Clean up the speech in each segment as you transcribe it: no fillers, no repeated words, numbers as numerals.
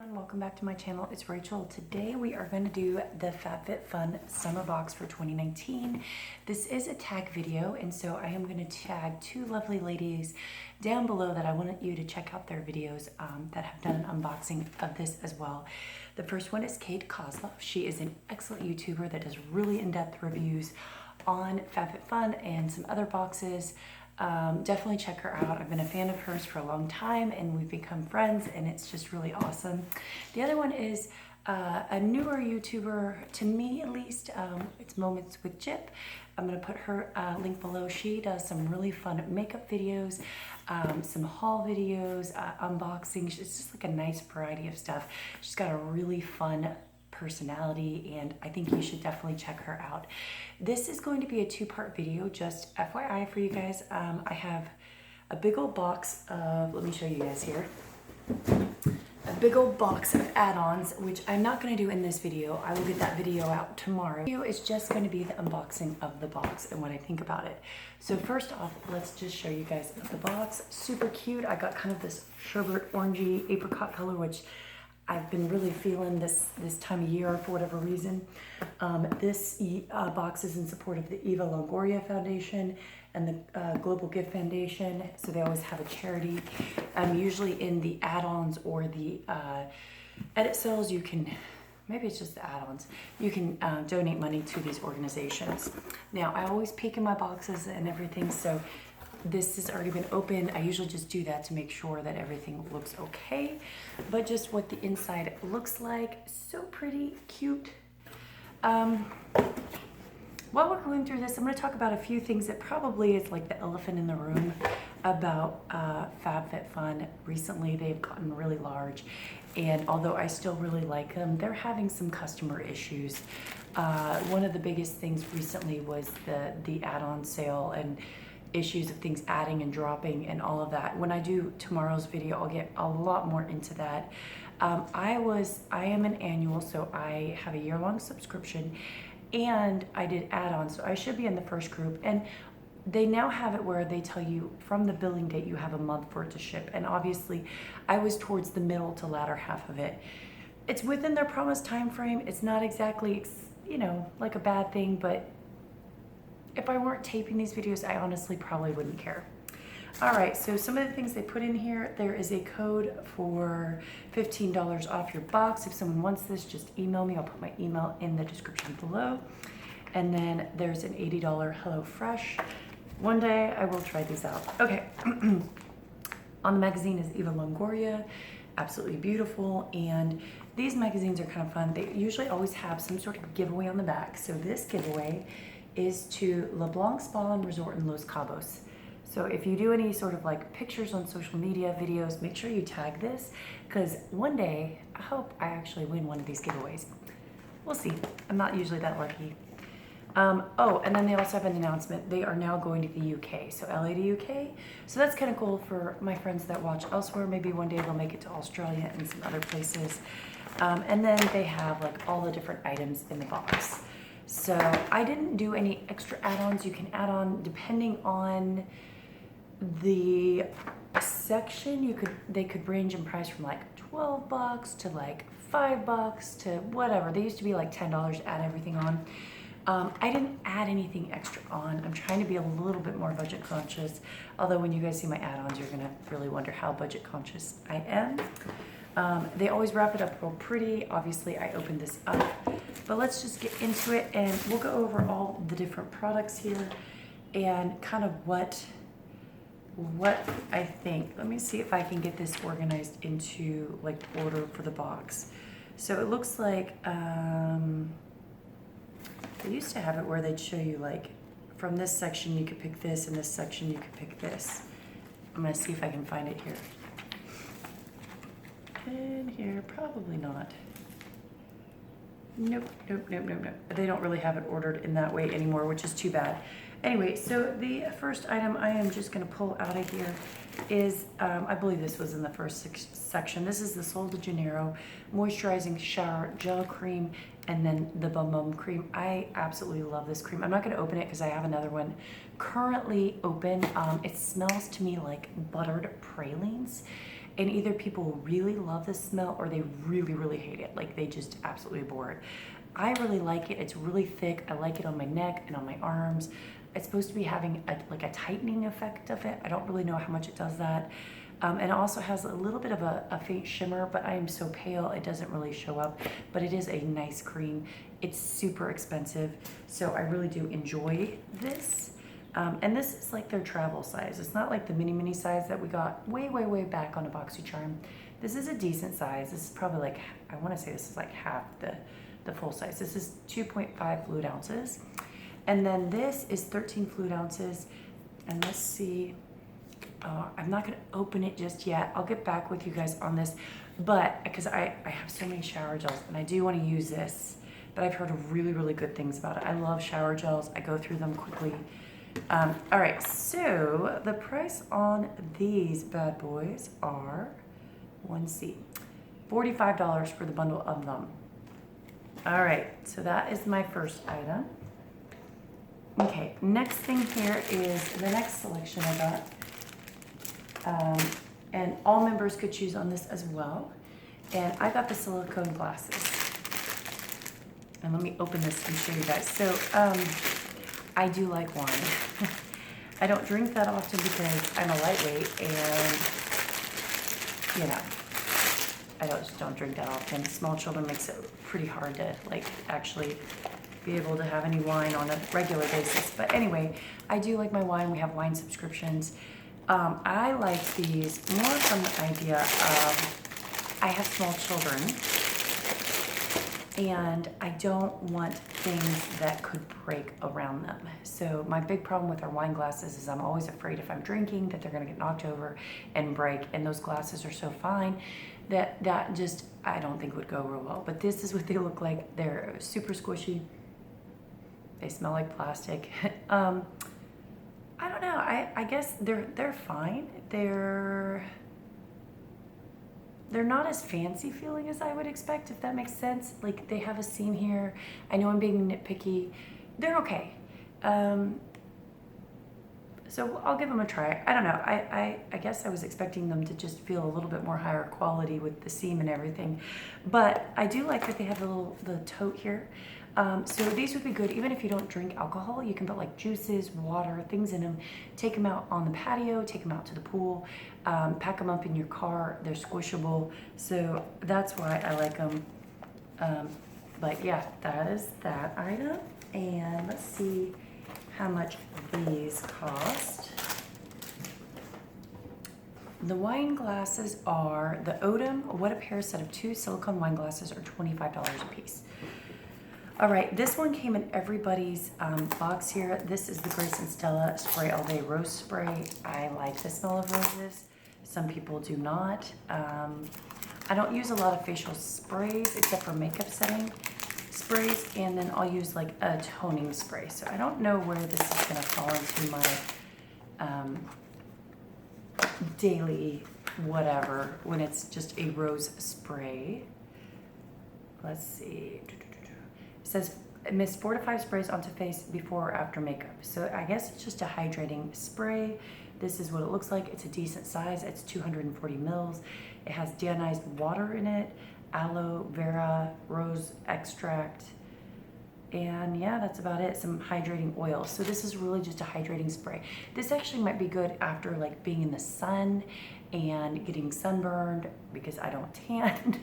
Welcome back to my channel. It's Rachel. Today we are going to do the FabFitFun Summer box for 2019. This is a tag video, and so I am going to tag two lovely ladies down below that I want you to check out their videos that have done an unboxing of this as well. The first one is Koslov. She is an excellent YouTuber that does really in-depth reviews on FabFitFun and some other boxes. Definitely check her out. I've been a fan of hers for a long time and we've become friends, and it's just really awesome. The other one is a newer YouTuber, to me at least. It's Moments with Jip. I'm going to put her link below. She does some really fun makeup videos, some haul videos, unboxings. It's just like a nice variety of stuff. She's got a really fun personality, and I think you should definitely check her out. This is going to be a two-part video, just FYI for you guys. I have a big old box of, let me show you guys here, a big old box of add-ons, which I'm not going to do in this video. I will get that video out tomorrow. The video is just going to be the unboxing of the box and what I think about it. So first off, let's just show you guys the box. Super cute. I got kind of this sherbet orangey apricot color, which I've been really feeling this time of year for whatever reason. This box is in support of the Eva Longoria Foundation and the Global Gift Foundation. So they always have a charity. Usually in the add-ons or the edit sales, you can, maybe it's just the add-ons, you can donate money to these organizations. Now, I always peek in my boxes and everything, so this has already been opened. I usually just do that to make sure that everything looks okay, but just what the inside looks like. So pretty, cute. While we're going through this, I'm going to talk about a few things that probably is like the elephant in the room about FabFitFun. Recently, they've gotten really large, and although I still really like them, they're having some customer issues. One of the biggest things recently was the add-on sale and issues of things adding and dropping and all of that. When I do tomorrow's video, I'll get a lot more into that. I am an annual, so I have a year-long subscription, and I did add-ons, so I should be in the first group. And they now have it where they tell you from the billing date you have a month for it to ship, and obviously I was towards the middle to latter half of it. It's within their promised time frame. It's not exactly, you know, like a bad thing, but if I weren't taping these videos, I honestly probably wouldn't care. All right, so some of the things they put in here, there is a code for $15 off your box. If someone wants this, just email me. I'll put my email in the description below. And then there's an $80 HelloFresh. One day I will try these out. Okay, on the magazine is Eva Longoria, absolutely beautiful. And these magazines are kind of fun. They usually always have some sort of giveaway on the back. So this giveaway is to LeBlanc Spa and Resort in Los Cabos. So if you do any sort of like pictures on social media, videos, make sure you tag this, because one day I hope I actually win one of these giveaways. We'll see. I'm not usually that lucky. Oh, and then they also have an announcement. They are now going to the UK, so LA to UK. So that's kind of cool for my friends that watch elsewhere. Maybe one day they'll make it to Australia and some other places. And then they have like all the different items in the box. So I didn't do any extra add-ons. You can add on depending on the section. They could range in price from like 12 bucks to like $5 to whatever. They used to be like $10 to add everything on. I didn't add anything extra on. I'm trying to be a little bit more budget conscious. Although when you guys see my add-ons, you're gonna really wonder how budget conscious I am. They always wrap it up real pretty. Obviously I opened this up. But let's just get into it, and we'll go over all the different products here and kind of what I think. Let me see if I can get this organized into like order for the box. So it looks like they used to have it where they'd show you like from this section you could pick this, and this section you could pick this. I'm gonna see if I can find it here. In here, probably not. Nope. They don't really have it ordered in that way anymore, which is too bad. Anyway, so the first item I am just going to pull out of here is, I believe this was in the first section. This is the Sol de Janeiro Moisturizing Shower Gel Cream, and then the Bum Bum Cream. I absolutely love this cream. I'm not going to open it because I have another one currently open. It smells to me like buttered pralines. And either people really love the smell or they really, really hate it. Like they just absolutely abhor it. I really like it. It's really thick. I like it on my neck and on my arms. It's supposed to be having like a tightening effect of it. I don't really know how much it does that. And it also has a little bit of a faint shimmer, but I am so pale, it doesn't really show up. But it is a nice cream. It's super expensive, so I really do enjoy this. And this is like their travel size. It's not like the mini size that we got way, way, way back on a BoxyCharm. This is a decent size. This is probably like, I want to say this is like half the full size. This is 2.5 fluid ounces. And then this is 13 fluid ounces. And let's see, I'm not gonna open it just yet. I'll get back with you guys on this, but because I have so many shower gels and I do want to use this, but I've heard really, really good things about it. I love shower gels. I go through them quickly. All right, so the price on these bad boys are, $45 for the bundle of them. All right, so that is my first item. Okay, next thing here is the next selection I got. And all members could choose on this as well. And I got the silicone glasses. And let me open this and show you guys. So I do like wine. I don't drink that often because I'm a lightweight and, you know, I just don't drink that often. Small children makes it pretty hard to like actually be able to have any wine on a regular basis. But anyway, I do like my wine. We have wine subscriptions. I like these more from the idea of I have small children and I don't want things that could break around them. So my big problem with our wine glasses is I'm always afraid if I'm drinking that they're gonna get knocked over and break, and those glasses are so fine that just, I don't think would go real well. But this is what they look like. They're super squishy. They smell like plastic. I don't know, I guess they're fine. They're not as fancy feeling as I would expect, if that makes sense. Like they have a seam here. I know I'm being nitpicky. They're okay. So I'll give them a try. I don't know. I guess I was expecting them to just feel a little bit more higher quality with the seam and everything. But I do like that they have the tote here. So these would be good even if you don't drink alcohol. You can put like juices, water, things in them. Take them out on the patio, take them out to the pool, pack them up in your car. They're squishable. So that's why I like them. But yeah, that is that item. And let's see how much these cost. The wine glasses are the Odom What a Pair set of 2 silicone wine glasses are $25 a piece. All right, this one came in everybody's box here. This is the Grace and Stella Spray All Day Rose Spray. I like the smell of roses. Some people do not. I don't use a lot of facial sprays except for makeup setting sprays, and then I'll use like a toning spray. So I don't know where this is gonna fall into my daily whatever when it's just a rose spray. Let's see. It says mix 4 to 5 sprays onto face before or after makeup. So I guess it's just a hydrating spray. This is what it looks like. It's a decent size. It's 240 mils. It has deionized water in it, aloe vera, rose extract, and yeah, that's about it. Some hydrating oil. So this is really just a hydrating spray. This actually might be good after like being in the sun and getting sunburned because I don't tan.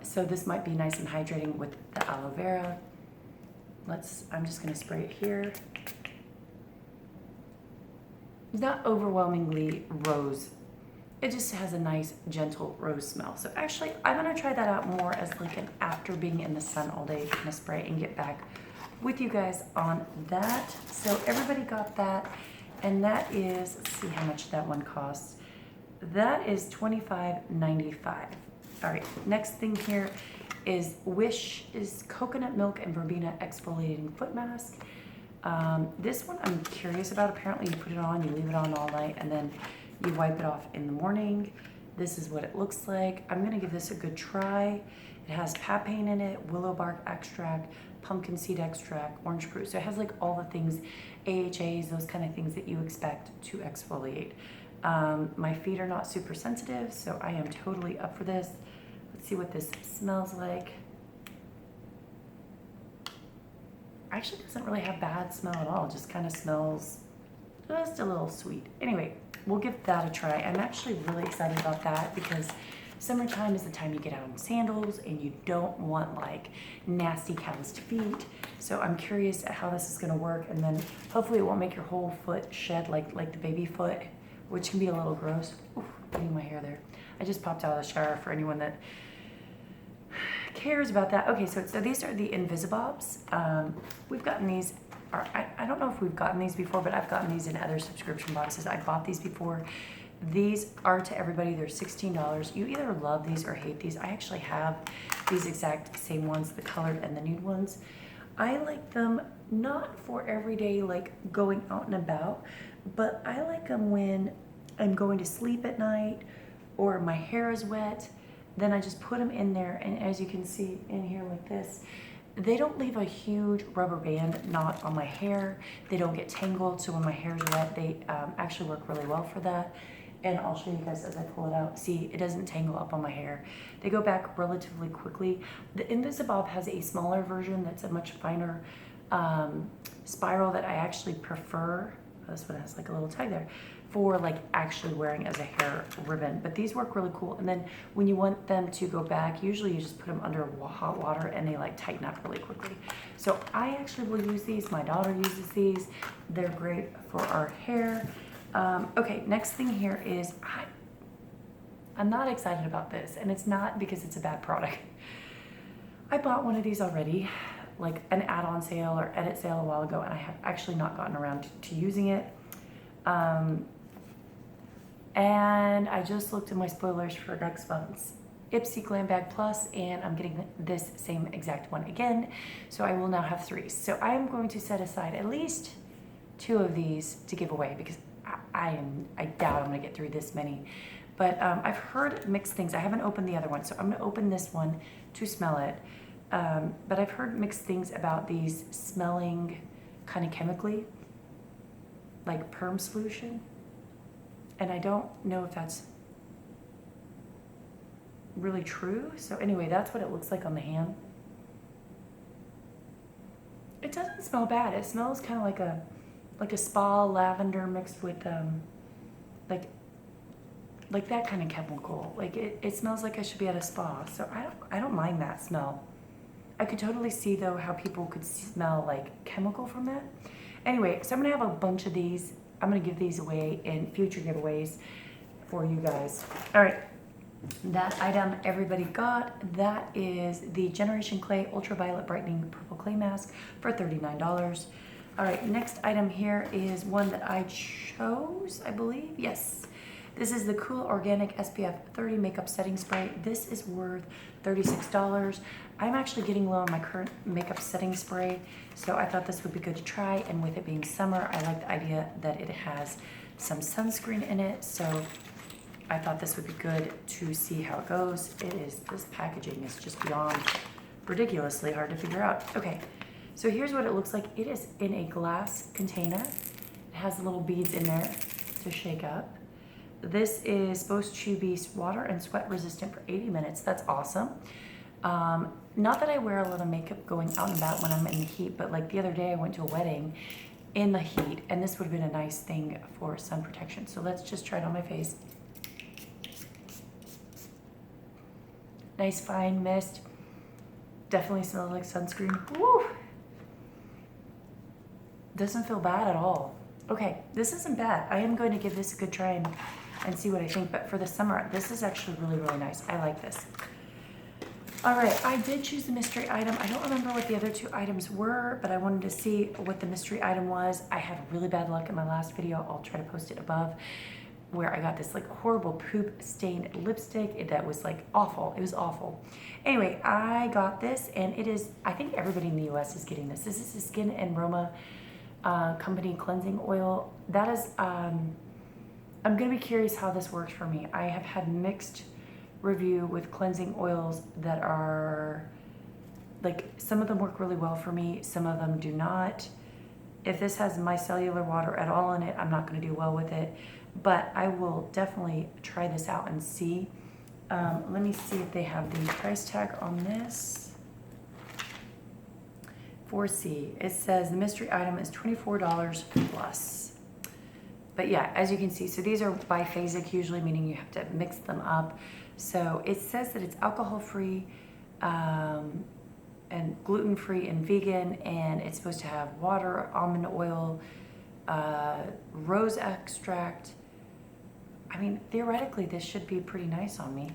So this might be nice and hydrating with the aloe vera. I'm just gonna spray it here. Not overwhelmingly rose. It just has a nice, gentle rose smell. So actually, I'm gonna try that out more as like an after being in the sun all day kind of spray and get back with you guys on that. So everybody got that. And that is, let's see how much that one costs. That is $25.95. All right, next thing here is Wish is coconut milk and verbena exfoliating foot mask. This one I'm curious about. Apparently you put it on, you leave it on all night, and then you wipe it off in the morning. This is what it looks like. I'm gonna give this a good try. It has papain in it, willow bark extract, pumpkin seed extract, orange fruit. So it has like all the things, AHAs, those kind of things that you expect to exfoliate. My feet are not super sensitive, so I am totally up for this. Let's see what this smells like. Actually doesn't really have bad smell at all. It just kind of smells just a little sweet. Anyway, we'll give that a try. I'm actually really excited about that because summertime is the time you get out in sandals and you don't want like nasty calloused feet. So I'm curious at how this is gonna work, and then hopefully it won't make your whole foot shed like the baby foot, which can be a little gross. Ooh, getting my hair there. I just popped out of the shower for anyone that cares about that. Okay, so these are the Invisibobs. We've gotten these, or I don't know if we've gotten these before, but I've gotten these in other subscription boxes. I bought these before. These are to everybody. They're $16. You either love these or hate these. I actually have these exact same ones, the colored and the nude ones. I like them not for everyday like going out and about, but I like them when I'm going to sleep at night or my hair is wet. Then I just put them in there, and as you can see in here like this, they don't leave a huge rubber band knot on my hair. They don't get tangled, so when my hair is wet, they actually work really well for that. And I'll show you guys as I pull it out. See, it doesn't tangle up on my hair. They go back relatively quickly. The Invisibob has a smaller version that's a much finer spiral that I actually prefer. This one has like a little tag there for like actually wearing as a hair ribbon. But these work really cool. And then when you want them to go back, usually you just put them under hot water and they like tighten up really quickly. So I actually will use these. My daughter uses these. They're great for our hair. Okay, next thing here is I'm not excited about this, and it's not because it's a bad product. I bought one of these already, like an add-on sale or edit sale a while ago, and I have actually not gotten around to using it. And I just looked at my spoilers for next month's Ipsy Glam Bag Plus, and I'm getting this same exact one again. So I will now have 3. So I am going to set aside at least 2 of these to give away because I doubt I'm gonna get through this many. But I've heard mixed things. I haven't opened the other one, so I'm gonna open this one to smell it. But I've heard mixed things about these smelling kind of chemically, like perm solution. And I don't know if that's really true. So anyway, that's what it looks like on the hand. It doesn't smell bad. It smells kind of like a spa lavender mixed with like that kind of chemical. Like it smells like I should be at a spa. So I don't mind that smell. I could totally see though how people could smell like chemical from that. Anyway, so I'm gonna have a bunch of these. I'm gonna give these away in future giveaways for you guys. All right, that item everybody got, that is the Generation Clay Ultraviolet Brightening Purple Clay Mask for $39. All right, next item here is one that I chose, I believe. Yes, this is the Cool Organic SPF 30 Makeup Setting Spray. This is worth $36. I'm actually getting low on my current makeup setting spray, so I thought this would be good to try, and with it being summer, I like the idea that it has some sunscreen in it, so I thought this would be good to see how it goes. This packaging is just beyond ridiculously hard to figure out. Okay, so here's what it looks like. It is in a glass container. It has little beads in there to shake up. This is supposed to be water and sweat resistant for 80 minutes. That's awesome. Not that I wear a lot of makeup going out and about when I'm in the heat, but like the other day I went to a wedding in the heat, and this would have been a nice thing for sun protection. So let's just try it on my face. Nice fine mist. Definitely smells like sunscreen. Woo! Doesn't feel bad at all. Okay, this isn't bad. I am going to give this a good try and see what I think, but for the summer, this is actually really, really nice. I like this. All right, I did choose the mystery item. I don't remember what the other 2 items were, but I wanted to see what the mystery item was. I had really bad luck in my last video. I'll try to post it above, where I got this like horrible poop stained lipstick that was like awful. It was awful. Anyway, I got this, and it is, I think everybody in the US is getting this. This is the Skin and Roma Company cleansing oil. That is, I'm gonna be curious how this works for me. I have had mixed review with cleansing oils that are like, some of them work really well for me, some of them do not. If this has micellar water at all in it, I'm not going to do well with it. But I will definitely try this out and see. Let me see if they have the price tag on this. 4C. It says the mystery item is $24 plus. But yeah, as you can see, so these are biphasic usually, meaning you have to mix them up. So it says that it's alcohol-free and gluten-free and vegan, and it's supposed to have water, almond oil, rose extract. I mean, theoretically, this should be pretty nice on me.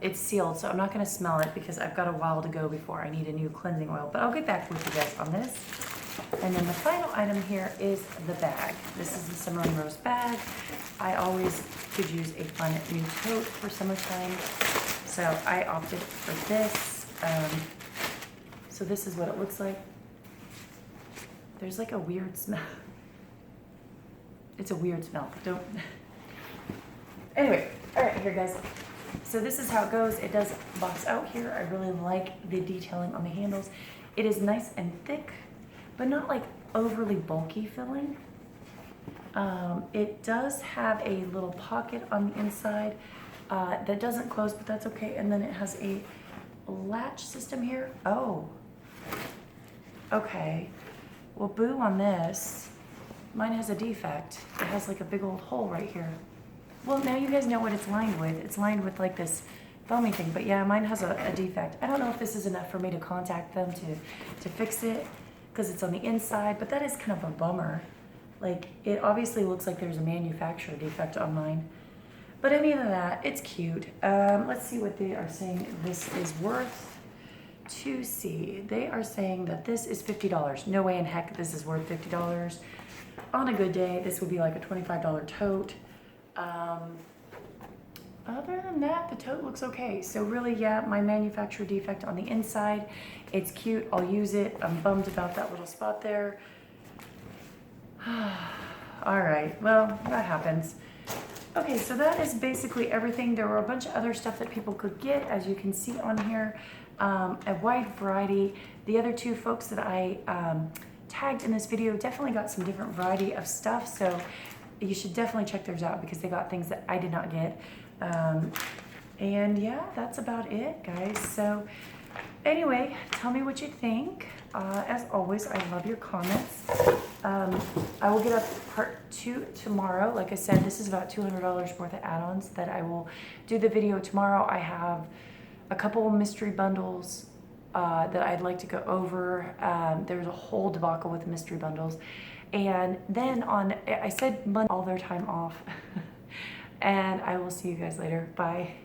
It's sealed, so I'm not going to smell it because I've got a while to go before I need a new cleansing oil. But I'll get back with you guys on this. And then the final item here is the bag. This is the Summer and Rose bag. I always could use a fun new tote for summertime, so I opted for this. So this is what it looks like. There's like a weird smell. It's a weird smell. Don't. Anyway, all right, here guys. So this is how it goes. It does box out here. I really like the detailing on the handles. It is nice and thick, but not like overly bulky filling. It does have a little pocket on the inside that doesn't close, but that's okay. And then it has a latch system here. Oh, okay. Well, boo on this. Mine has a defect. It has like a big old hole right here. Well, now you guys know what it's lined with. It's lined with like this foamy thing, but yeah, mine has a defect. I don't know if this is enough for me to contact them to fix it because it's on the inside, but that is kind of a bummer. Like, it obviously looks like there's a manufacturer defect on mine. But any of that, it's cute. Let's see what they are saying this is worth. To see, they are saying that this is $50. No way in heck this is worth $50. On a good day, this would be like a $25 tote. Other than that, the tote looks okay. So really, yeah, my manufacturer defect on the inside. It's cute. I'll use it. I'm bummed about that little spot there. All right, well, that happens. Okay, so that is basically everything. There were a bunch of other stuff that people could get, as you can see on here. A wide variety. The other two folks that I tagged in this video definitely got some different variety of stuff, so you should definitely check theirs out because they got things that I did not get. And yeah, that's about it, guys. So anyway, tell me what you think. As always, I love your comments. I will get up part 2 tomorrow. Like I said, this is about $200 worth of add-ons that I will do the video tomorrow. I have a couple mystery bundles that I'd like to go over. There's a whole debacle with mystery bundles. And then I said Monday, all their time off. And I will see you guys later. Bye.